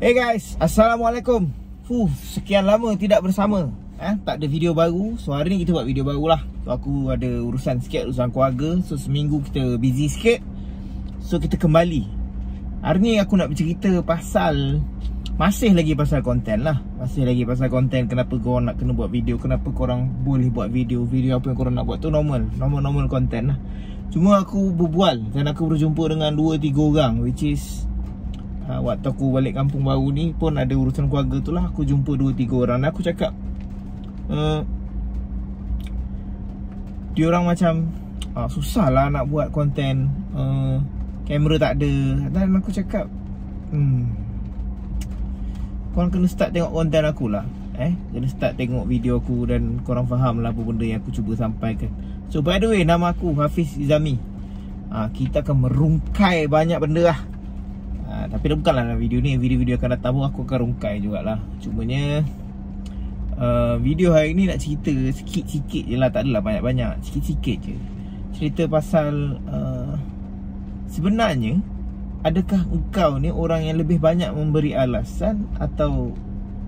Hey guys, Assalamualaikum. Sekian lama tidak bersama. Tak ada video baru. So hari ni kita buat video baru lah. So aku ada urusan sikit, urusan keluarga. So seminggu kita busy sikit. So kita kembali. Hari ni aku nak bercerita pasal Masih lagi pasal konten lah. Masih lagi pasal konten. Kenapa korang nak kena buat video, kenapa korang boleh buat video. Video apa yang korang nak buat tu normal konten lah. Cuma aku berbual dan aku berjumpa dengan 2-3 orang, which is waktu aku balik kampung baru ni pun ada urusan keluarga tu lah. Aku jumpa 2-3 orang dan aku cakap diorang macam susah lah nak buat konten, kamera tak ada. Dan aku cakap korang kena start tengok konten aku lah. Kena start tengok video aku dan korang faham lah apa benda yang aku cuba sampaikan. So by the way, nama aku Hafiz Izami. Kita akan merungkai banyak benda lah. Tapi dah bukanlah dalam video ni. Video-video akan datang pun aku akan rungkai jugalah. Cumanya video hari ni nak cerita sikit-sikit je lah. Tak adalah banyak-banyak, sikit-sikit je. Cerita pasal sebenarnya adakah engkau ni orang yang lebih banyak memberi alasan, atau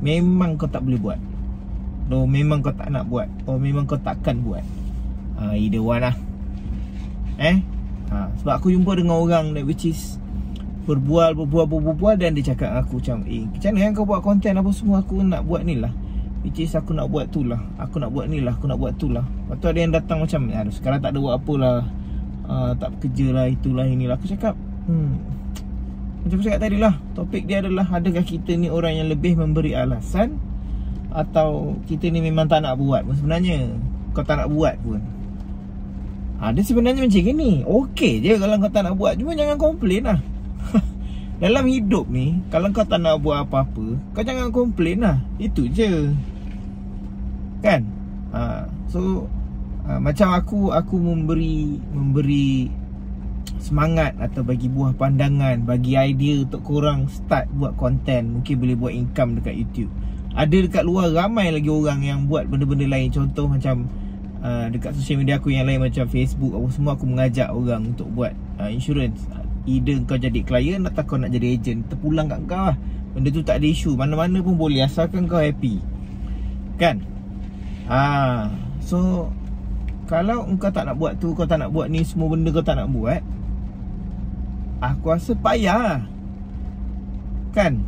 memang kau tak boleh buat, atau memang kau tak nak buat, atau memang kau takkan buat. Either one lah. Sebab aku jumpa dengan orang that which is berbual dan dia cakap aku macam macam mana kau buat konten apa semua, aku nak buat ni lah, which is aku nak buat tu lah, aku nak buat ni lah, aku nak buat tu lah. Lepas tu ada yang datang macam sekarang tak ada buat apa lah, tak bekerja lah, itulah inilah. Aku cakap macam aku cakap tadi lah, topik dia adalah adakah kita ni orang yang lebih memberi alasan, atau kita ni memang tak nak buat. Sebenarnya kau tak nak buat pun dia sebenarnya macam gini, okey je kalau kau tak nak buat. Cuma jangan komplain lah. Dalam hidup ni, kalau kau tak nak buat apa-apa, kau jangan komplain lah. Itu je, kan? So macam aku memberi semangat atau bagi buah pandangan, bagi idea untuk korang start buat konten. Mungkin boleh buat income dekat YouTube. Ada dekat luar ramai lagi orang yang buat benda-benda lain. Contoh macam dekat sosial media aku yang lain, macam Facebook apa semua, aku mengajak orang untuk buat insurance. Either kau jadi klien atau kau nak jadi agent, terpulang kat kau lah. Benda tu tak ada isu, mana-mana pun boleh asalkan kau happy, kan? So kalau kau tak nak buat tu, kau tak nak buat ni, semua benda kau tak nak buat, aku rasa payah, kan?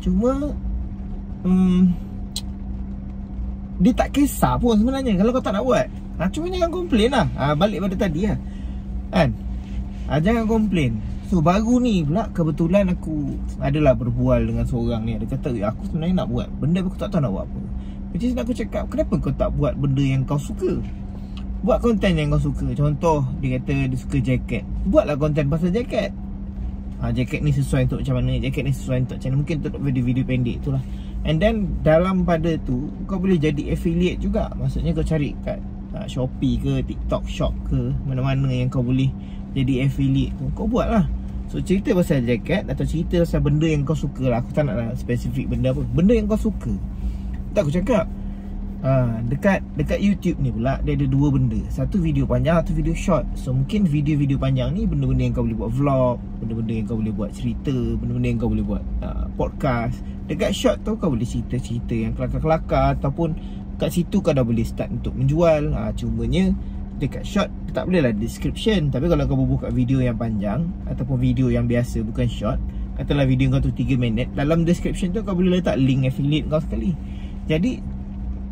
Cuma dia tak kisah pun sebenarnya kalau kau tak nak buat. Cuma jangan komplain lah. Balik pada tadi lah, kan? Jangan komplain. So baru ni pula kebetulan aku adalah berbual dengan seorang ni. Dia kata aku sebenarnya nak buat benda, aku tak tahu nak buat apa. Which is aku cakap, kenapa kau tak buat benda yang kau suka? Buat konten yang kau suka. Contoh dia kata dia suka jaket, buatlah konten pasal jaket. Jaket ni sesuai untuk macam mana, jaket ni sesuai untuk macam mana. Mungkin untuk video-video pendek tu lah. And then dalam pada tu kau boleh jadi affiliate juga. Maksudnya kau cari kat Shopee ke, TikTok Shop ke, mana-mana yang kau boleh jadi affiliate tu, kau buat lah. So cerita pasal jaket atau cerita pasal benda yang kau suka lah. Aku tak nak spesifik benda apa, benda yang kau suka. Tak aku cakap dekat YouTube ni pula dia ada 2 benda. Satu video panjang, satu video short. So mungkin video-video panjang ni benda-benda yang kau boleh buat vlog, benda-benda yang kau boleh buat cerita, benda-benda yang kau boleh buat podcast. Dekat short tu kau boleh cerita-cerita yang kelakar-kelakar, ataupun kat situ kau dah boleh start untuk menjual. Cumanya dekat short tak boleh lah description. Tapi kalau kau buka video yang panjang ataupun video yang biasa bukan short, katalah video kau tu 3 minit, dalam description tu kau boleh letak link affiliate kau sekali. Jadi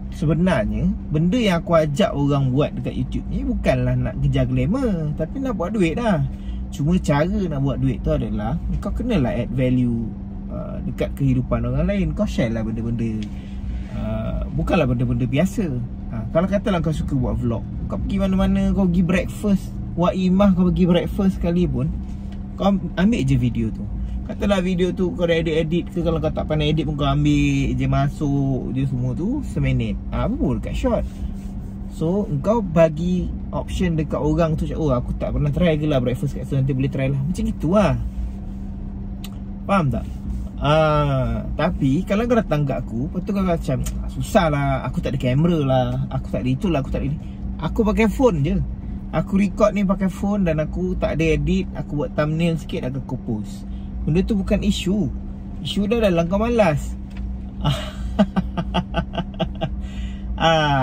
sebenarnya benda yang aku ajak orang buat dekat YouTube ni bukanlah nak kejar glamour, tapi nak buat duit lah. Cuma cara nak buat duit tu adalah kau kenalah add value dekat kehidupan orang lain. Kau share lah benda-benda, bukanlah benda-benda biasa. Kalau katalah kau suka buat vlog, kau pergi mana-mana, kau pergi breakfast, Waimah kau pergi breakfast sekali pun, kau ambil je video tu. Katalah video tu kau dah edit ke, kalau kau tak pandai edit pun kau ambil je, masuk je semua tu seminit. Apa pun dekat short. So kau bagi option dekat orang tu, aku tak pernah try ke lah breakfast kat sana, nanti boleh try lah. Macam gitu lah. Faham tak? Tapi kalau kau datang kat aku, lepas tu kau macam susah lah, aku tak ada kamera lah, aku tak ada itulah, aku tak ada ini. Aku pakai phone je. Aku record ni pakai phone dan aku tak ada edit. Aku buat thumbnail sikit, aku post. Benda tu bukan isu. Isu dah dalam kau malas.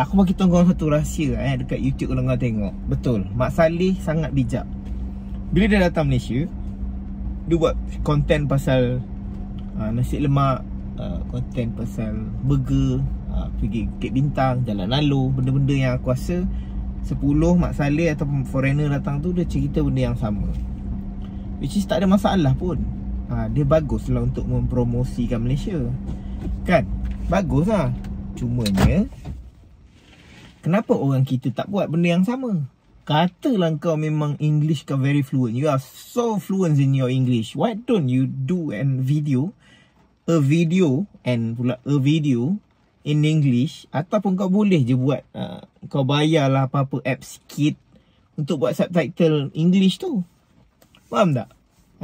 Aku bagi tahu kau satu rahsia dekat YouTube kalau kau tengok. Betul, Mak Saleh sangat bijak. Bila dia datang Malaysia, dia buat konten pasal nasi lemak, konten pasal burger, pergi Bukit Bintang, Jalan Lalu, benda-benda yang aku rasa 10 Mak Saleh ataupun foreigner datang tu dia cerita benda yang sama, which is tak ada masalah pun. Dia bagus lah untuk mempromosikan Malaysia, kan? Bagus lah. Cumanya kenapa orang kita tak buat benda yang sama? Katalah kau memang English kau very fluent, you are so fluent in your English, why don't you do a video in English? Ataupun kau boleh je buat kau bayarlah apa-apa app sikit untuk buat subtitle English tu. Faham tak?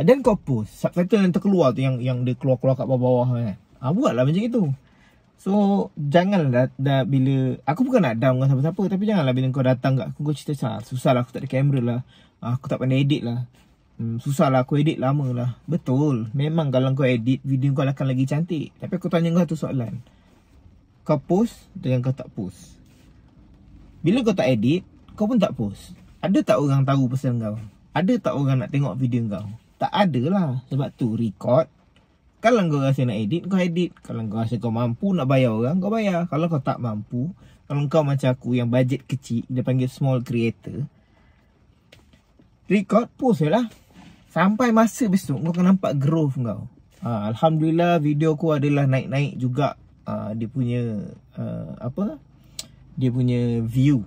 Dan kau post subtitle yang terkeluar tu, yang dia keluar-keluar kat bawah-bawah kan. Buatlah macam itu. So janganlah dah bila aku bukan nak down dengan siapa-siapa, tapi janganlah bila kau datang kat aku kau cerita susah lah aku tak ada kamera lah, aku tak pandai edit lah, susah lah aku edit lama lah. Betul, memang kalau kau edit video kau akan lagi cantik. Tapi aku tanya kau tu soalan, kau post dengan kau tak post. Bila kau tak edit, kau pun tak post, ada tak orang tahu pasal kau? Ada tak orang nak tengok video kau? Tak ada lah. Sebab tu record. Kalau kau rasa nak edit, kau edit. Kalau kau rasa kau mampu nak bayar orang, kau bayar. Kalau kau tak mampu, kalau kau macam aku yang bajet kecil, dia panggil small creator, record, post je lah. Sampai masa besok kau akan nampak growth kau. Alhamdulillah video aku adalah naik-naik juga. Dia punya dia punya view,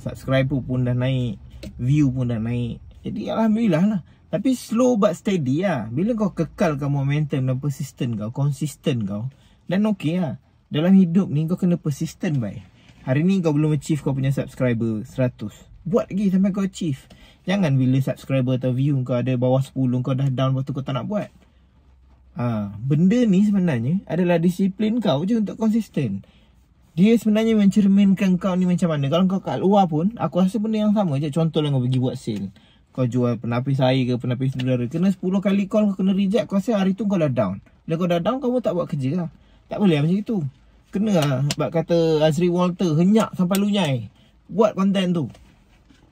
subscriber pun dah naik, view pun dah naik. Jadi alhamdulillah lah. Tapi slow but steady lah. Bila kau kekalkan momentum dan persistent kau, konsisten kau, dan okey lah. Dalam hidup ni kau kena persistent baik. Hari ni kau belum achieve kau punya subscriber 100, buat lagi sampai kau achieve. Jangan bila subscriber atau view kau ada bawah 10 kau dah down, lepas tu kau tak nak buat. Benda ni sebenarnya adalah disiplin kau je untuk konsisten. Dia sebenarnya mencerminkan kau ni macam mana. Kalau kau kat luar pun, aku rasa benda yang sama je. Contohlah kau pergi buat sale, kau jual penapis air ke penapis udara, kena 10 kali call kau kena reject, kau rasa hari tu kau dah down. Bila kau dah down, kau pun tak buat kerja lah. Tak boleh macam itu. Kena lah, sebab kata Azri Walter, henyak sampai lunyai, buat konten tu,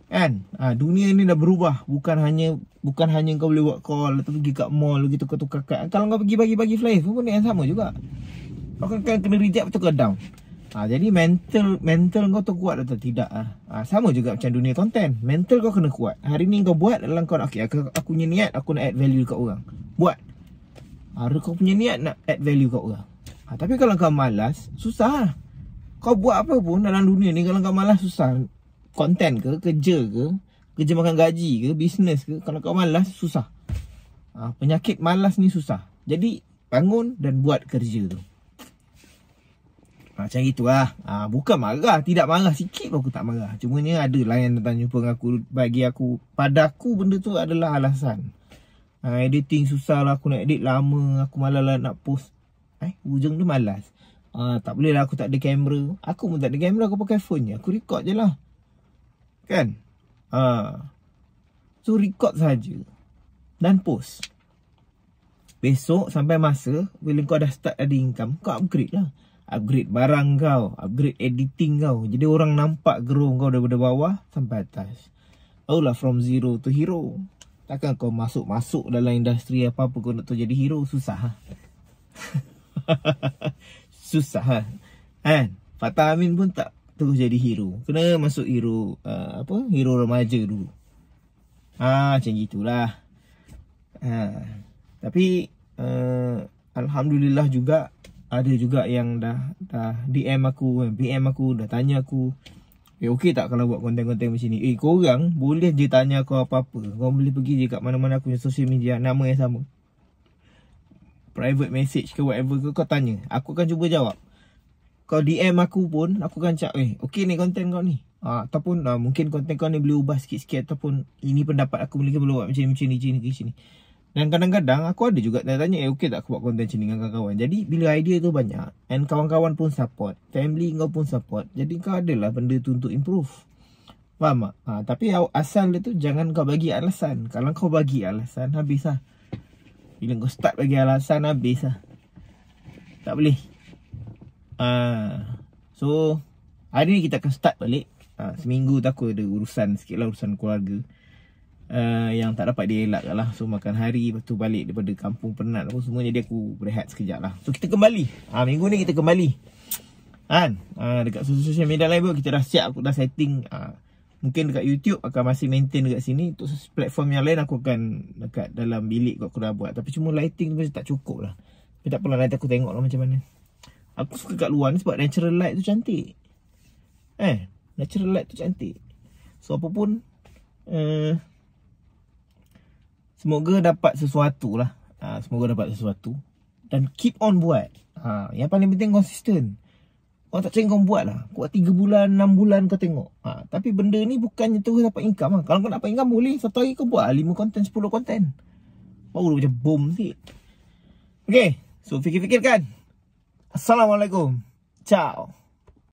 kan? Dunia ni dah berubah. Bukan hanya kau boleh buat call atau pergi kat mall gitu kau tukar kad. Kalau kau pergi bagi-bagi flyer pun benda yang sama juga. Kau kan kena reject, betul kau down. Jadi mental kau tu kuat atau tidak? Sama juga macam dunia konten. Mental kau kena kuat. Hari ni kau buat dalam kau, okay, aku punya niat aku nak add value kat orang, buat. Hari kau punya niat nak add value kat orang. Tapi kalau kau malas, susah. Kau buat apa pun dalam dunia ni, kalau kau malas susah. Konten ke, kerja makan gaji ke, bisnes ke, kalau kau malas susah. Penyakit malas ni susah. Jadi bangun dan buat kerja tu. Macam itulah. Bukan marah, tidak marah, sikit pun aku tak marah. Cuma ni ada lah yang datang jumpa dengan aku. Bagi aku, pada aku benda tu adalah alasan. Editing susah lah, aku nak edit lama, aku malas lah nak post. Ujung tu malas. Tak boleh lah, aku tak ada kamera. Aku pun tak ada kamera, aku pakai phone je. Aku record je lah, kan? So record saja dan post. Besok sampai masa bila kau dah start ada income, kau upgrade lah. Upgrade barang kau, upgrade editing kau. Jadi orang nampak grow kau daripada bawah sampai atas. Barulah from zero to hero. Takkan kau masuk dalam industri apa-apa kau nak tu jadi hero. Susah. Susah. Kan? Fatah Amin pun tak terus jadi hero. Kena masuk hero hero remaja dulu. Macam gitulah. Tapi alhamdulillah juga ada juga yang dah DM aku, PM aku, dah tanya aku, okey tak kalau buat konten-konten macam ni? Korang boleh je tanya aku apa-apa. Korang boleh pergi je kat mana-mana aku punya social media, nama yang sama, private message ke whatever ke, kau tanya, aku akan cuba jawab. Kau DM aku pun, aku akan cakap, okey ni konten kau ni. Ataupun mungkin konten kau ni boleh ubah sikit-sikit, ataupun ini pendapat aku boleh buat macam ni. Dan kadang-kadang aku ada juga tanya, okey tak aku buat konten macam ni dengan kawan-kawan. Jadi bila idea tu banyak, and kawan-kawan pun support, family kau pun support, jadi kau adalah benda tu untuk improve. Faham tak? Tapi asal dia tu jangan kau bagi alasan. Kalau kau bagi alasan, habis lah. Bila kau start bagi alasan, habis lah. Tak boleh. So hari ni kita akan start balik. Seminggu tu aku ada urusan sikit lah, urusan keluarga yang tak dapat dielakkan lah. So makan hari, lepas tu balik daripada kampung penat apa semua. Jadi aku berehat sekejap lah. So kita kembali, minggu ni kita kembali dekat sosial media lain pun kita dah siap. Aku dah setting. Mungkin dekat YouTube akan masih maintain dekat sini. Untuk platform yang lain aku akan dekat dalam bilik aku dah buat. Tapi cuma lighting tu masih tak cukup lah. Tapi tak apalah, nanti aku tengok lah macam mana. Aku suka kat luar ni sebab natural light tu cantik. Natural light tu cantik. So apa pun, semoga dapat sesuatu lah. Semoga dapat sesuatu. Dan keep on buat. Yang paling penting konsisten. Kau tak cakap kau buat lah. Kau 3 bulan, 6 bulan kau tengok. Tapi benda ni bukannya terus dapat income lah. Kalau kau nak dapat income boleh. Satu hari kau buat 5 konten, 10 konten. Baru macam boom sikit. Okay. So fikir-fikirkan. Assalamualaikum. Ciao.